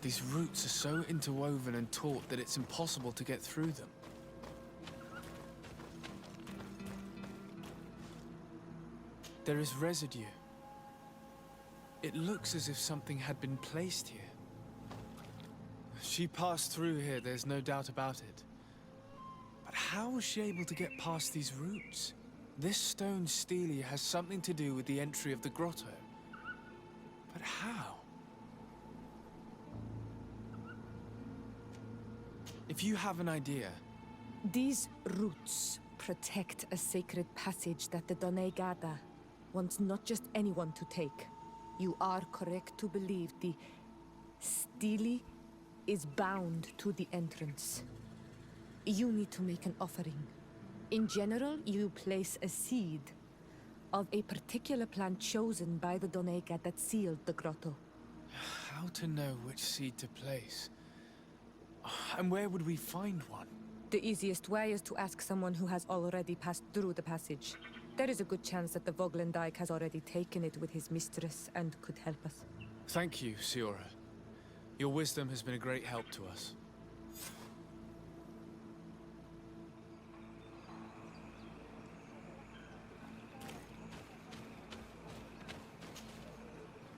These roots are so interwoven and taut that it's impossible to get through them. There is residue. It looks as if something had been placed here. She passed through here, there's no doubt about it. But how was she able to get past these roots? This stone stele has something to do with the entry of the grotto. But how? If you have an idea... These roots protect a sacred passage that the Donegada wants not just anyone to take. You are correct to believe the stele is bound to the entrance. You need to make an offering. In general, you place a seed of a particular plant chosen by the Donega that sealed the grotto. How to know which seed to place? And where would we find one? The easiest way is to ask someone who has already passed through the passage. There is a good chance that the Voglendike has already taken it with his mistress and could help us. Thank you, Siora. Your wisdom has been a great help to us.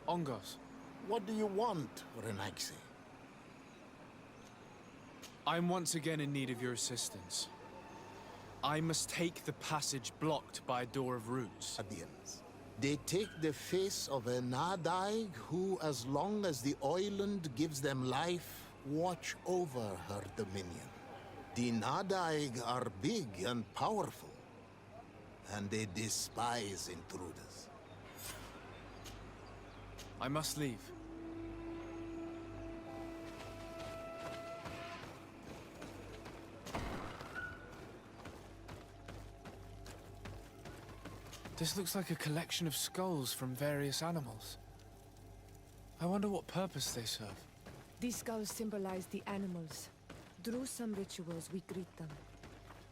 Ongos. What do you want, Renaxi? I'm once again in need of your assistance. I must take the passage blocked by a door of roots. Adians. They take the face of a Nadaig who, as long as the island gives them life, watch over her dominion. The Nadaig are big and powerful, and they despise intruders. I must leave. This looks like a collection of skulls from various animals. I wonder what purpose they serve. These skulls symbolize the animals. Through some rituals, we greet them.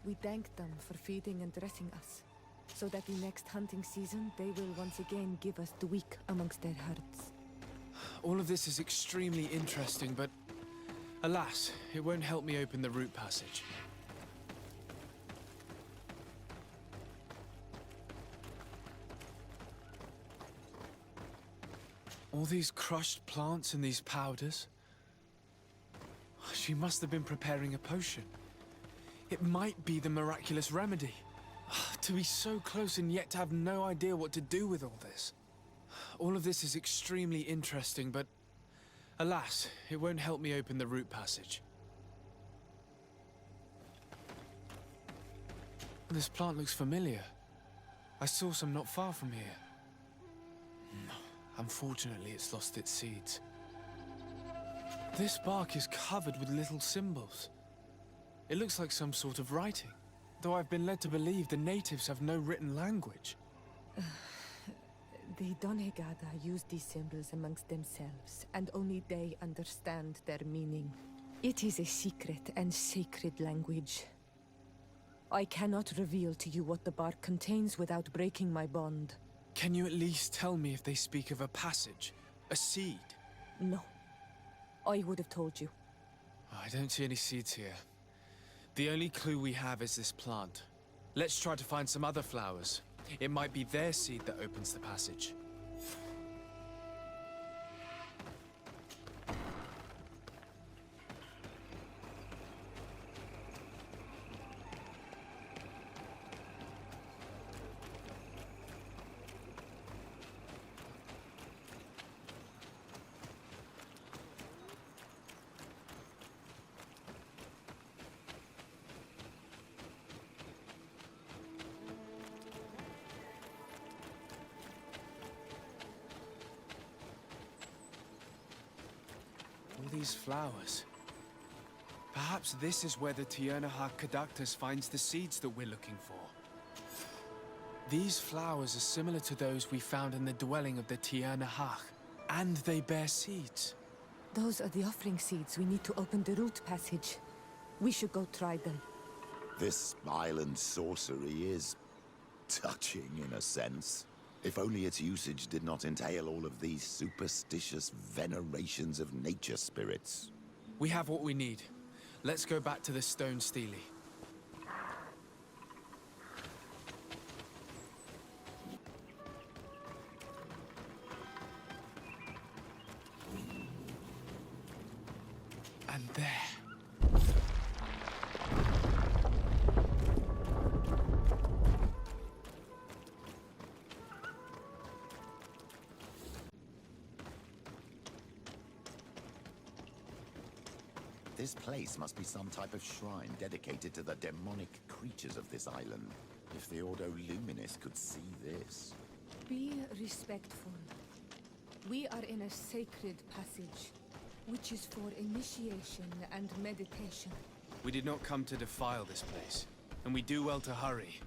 We thank them for feeding and dressing us, so that the next hunting season, they will once again give us the weak amongst their herds. All of this is extremely interesting, but alas, it won't help me open the root passage. All these crushed plants and these powders. She must have been preparing a potion. It might be the miraculous remedy. To be so close and yet to have no idea what to do with all this. All of this is extremely interesting, but alas, it won't help me open the root passage. This plant looks familiar. I saw some not far from here. Unfortunately, it's lost its seeds. This bark is covered with little symbols. It looks like some sort of writing, though I've been led to believe the natives have no written language. The Donegada use these symbols amongst themselves, and only they understand their meaning. It is a secret and sacred language. I cannot reveal to you what the bark contains without breaking my bond. Can you at least tell me if they speak of a passage, a seed? No. I would have told you. I don't see any seeds here. The only clue we have is this plant. Let's try to find some other flowers. It might be their seed that opens the passage. All these flowers. Perhaps this is where the tierna cadachtas finds the seeds that we're looking for. These flowers are similar to those we found in the dwelling of the tierna harh, and they bear seeds. Those are the offering seeds we need to open the root passage. We should go try them. This island sorcery is touching in a sense. If only its usage did not entail all of these superstitious venerations of nature spirits. We have what we need. Let's go back to the stone stele. And there. This place must be some type of shrine dedicated to the demonic creatures of this island. If the Ordo Luminis could see this. Be respectful. We are in a sacred passage, which is for initiation and meditation. We did not come to defile this place, and we do well to hurry.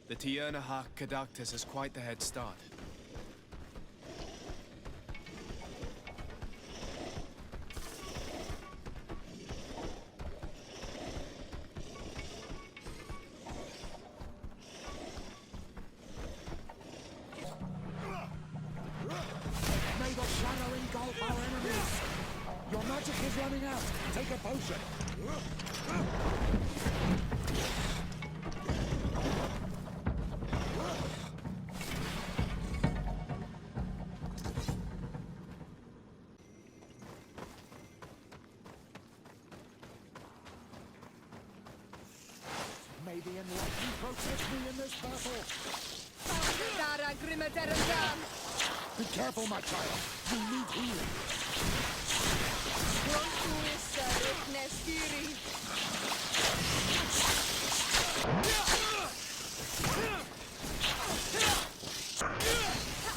The tierna harh cadachtas has quite the head start. May the shadow engulf our enemies! Your magic is running out! Take a potion! May the enlightened protect me in this battle! Be careful, my child! You need healing!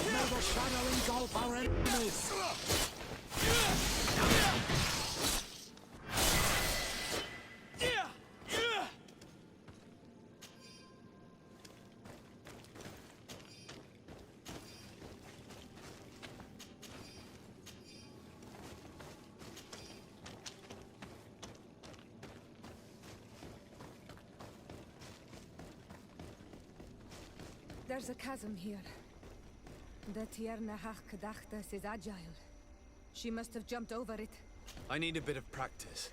May the shadow engulf our enemies! There's a chasm here. The tierna harh cadachtas is agile. She must have jumped over it. I need a bit of practice.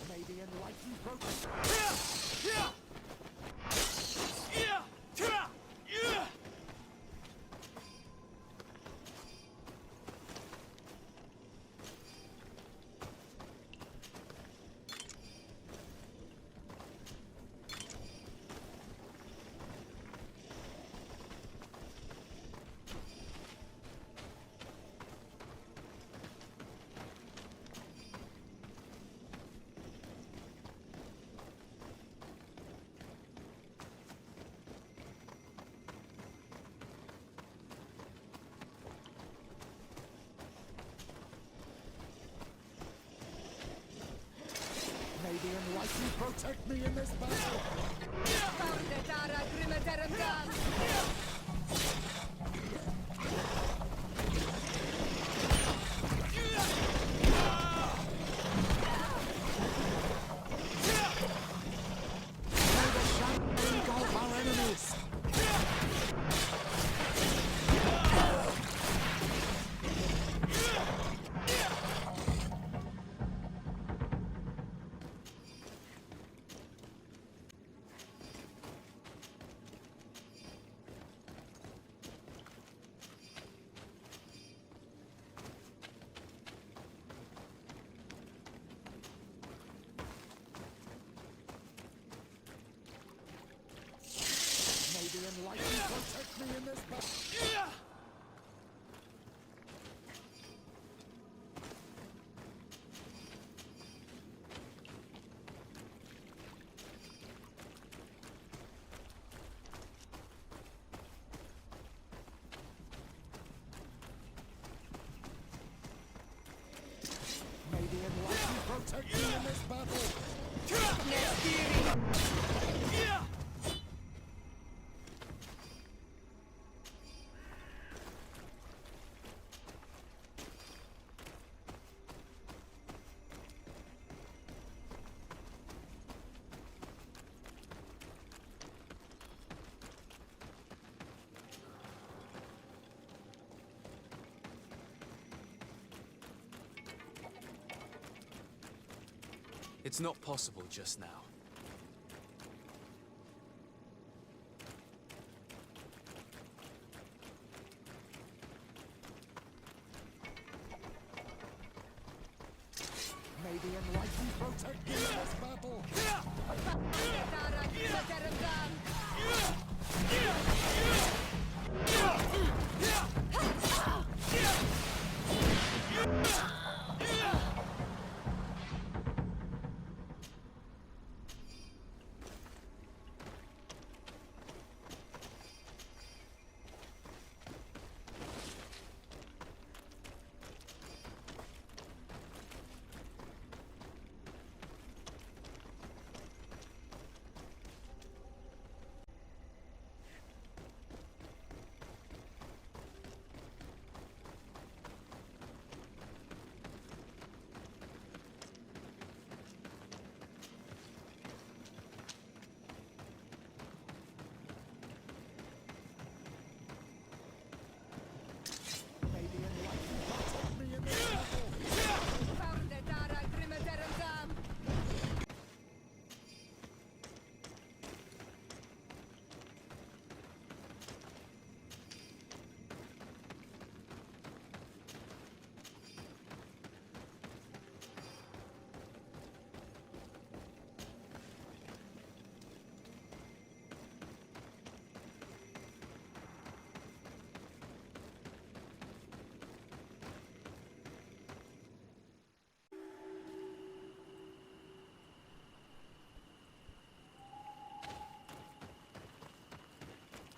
May the enlightened protect... May the enlightened protect me in this battle! May the shadow engulf our enemies! It's not possible just now. Maybe enlighten protect me in this battle.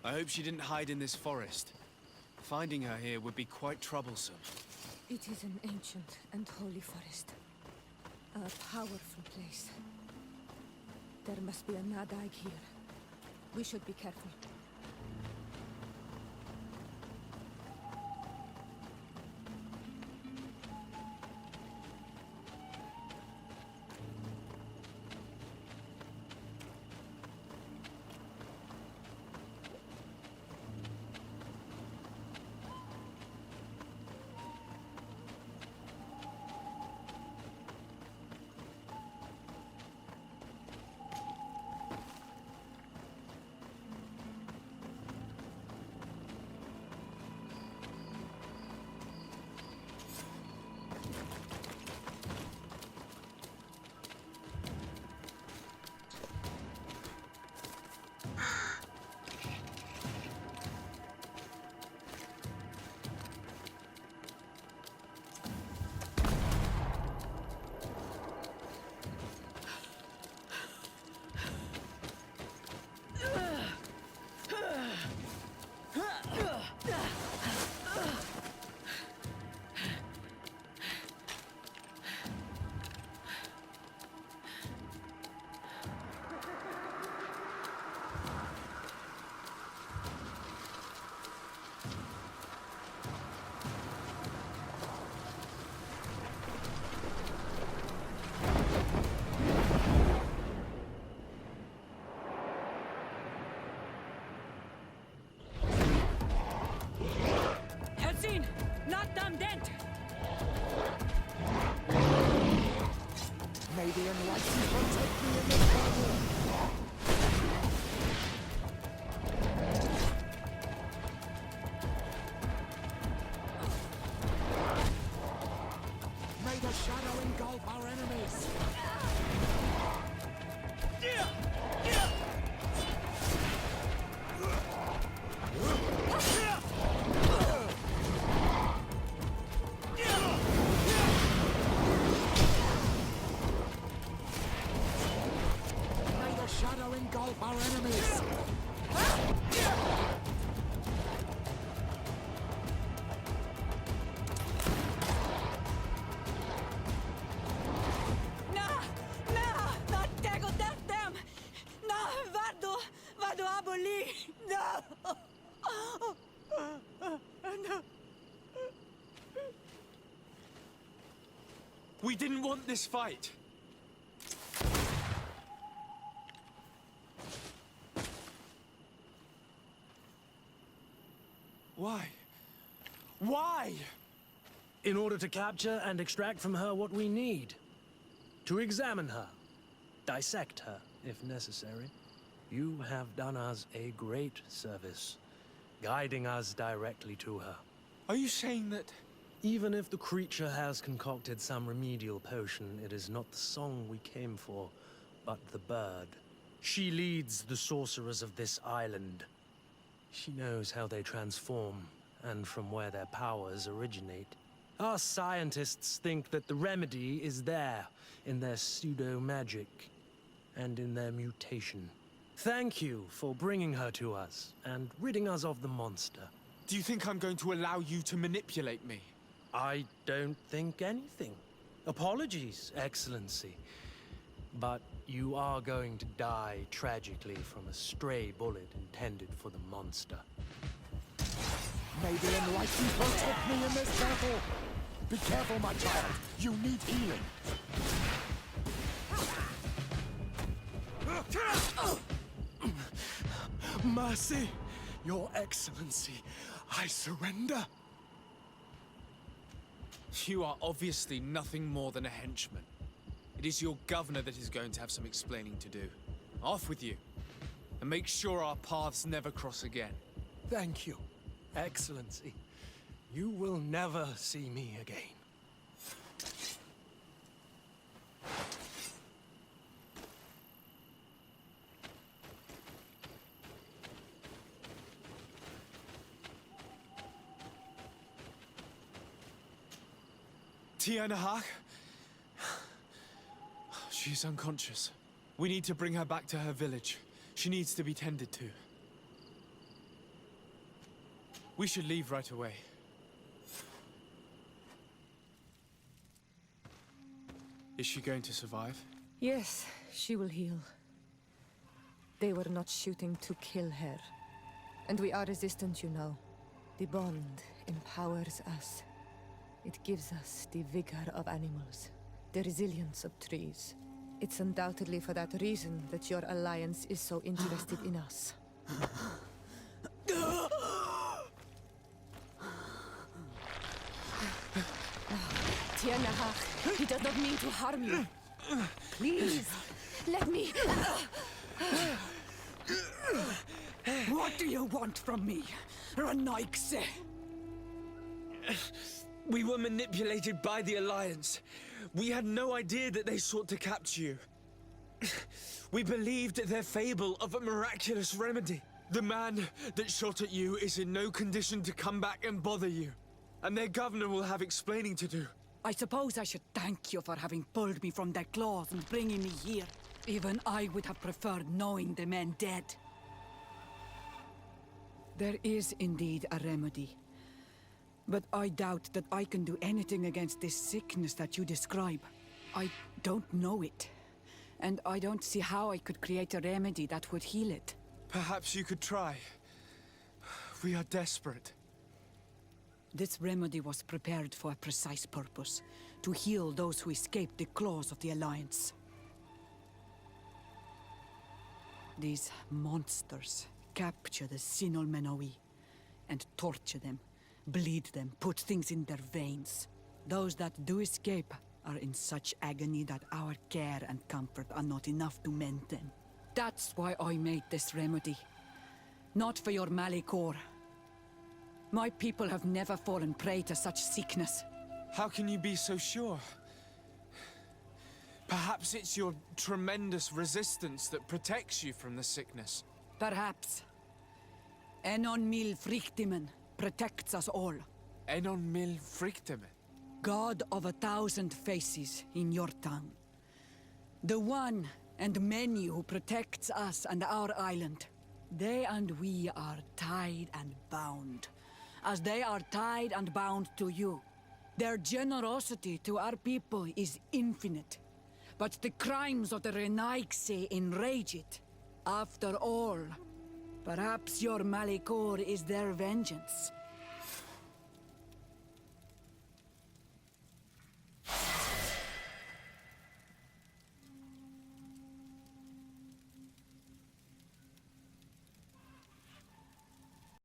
I hope she didn't hide in this forest. Finding her here would be quite troublesome. It is an ancient and holy forest. A powerful place. There must be a Nadaig here. We should be careful. Not them dead! May the enlightened protect me in this battle! May the shadow engulf our enemies! Shadow engulf our enemies! Not tego them! Vado aboli! No! No! We didn't want this fight! Why? Why? In order to capture and extract from her what we need. To examine her dissect her, if necessary. You have done us a great service, guiding us directly to her. Are you saying that... Even if the creature has concocted some remedial potion, it is not the song we came for, but the bird. She leads the sorcerers of this island. She knows how they transform, and from where their powers originate. Our scientists think that the remedy is there, in their pseudo-magic, and in their mutation. Thank you for bringing her to us, and ridding us of the monster. Do you think I'm going to allow you to manipulate me? I don't think anything. Apologies, Excellency. But you are going to die tragically from a stray bullet intended for the monster. May the enlightened protect me in this battle! Be careful, my child! You need healing! Mercy, Your Excellency, I surrender. You are obviously nothing more than a henchman. It is your governor that is going to have some explaining to do. Off with you, and make sure our paths never cross again. Thank you, Excellency. You will never see me again. Tierna harh? She is unconscious. We need to bring her back to her village. She needs to be tended to. We should leave right away. Is she going to survive? Yes, she will heal. They were not shooting to kill her. And we are resistant, you know. The bond empowers us. It gives us the vigor of animals, the resilience of trees. It's undoubtedly for that reason that your alliance is so interested in us. Tierna harh, he does not mean to harm you. Please, let me... What do you want from me, Ranaikse? We were manipulated by the Alliance. We had no idea that they sought to capture you. We believed their fable of a miraculous remedy. The man that shot at you is in no condition to come back and bother you. And their governor will have explaining to do. I suppose I should thank you for having pulled me from their claws and bringing me here. Even I would have preferred knowing the men dead. There is indeed a remedy. But I doubt that I can do anything against this sickness that you describe. I don't know it. And I don't see how I could create a remedy that would heal it. Perhaps you could try. We are desperate. This remedy was prepared for a precise purpose. To heal those who escaped the claws of the Alliance. These monsters capture the Sinol Menoi and torture them. Bleed them, put things in their veins. Those that do escape are in such agony that our care and comfort are not enough to mend them. That's why I made this remedy. Not for your Malikor. My people have never fallen prey to such sickness. How can you be so sure? Perhaps it's your tremendous resistance that protects you from the sickness. Perhaps. Enon mil frictimen protects us all. Enon mil frictimen. God of 1,000 faces in your tongue. The one and many who protects us and our island. They and we are tied and bound, as they are tied and bound to you. Their generosity to our people is infinite, but the crimes of the Renaigse enrage it. After all, perhaps your Malikor is their vengeance,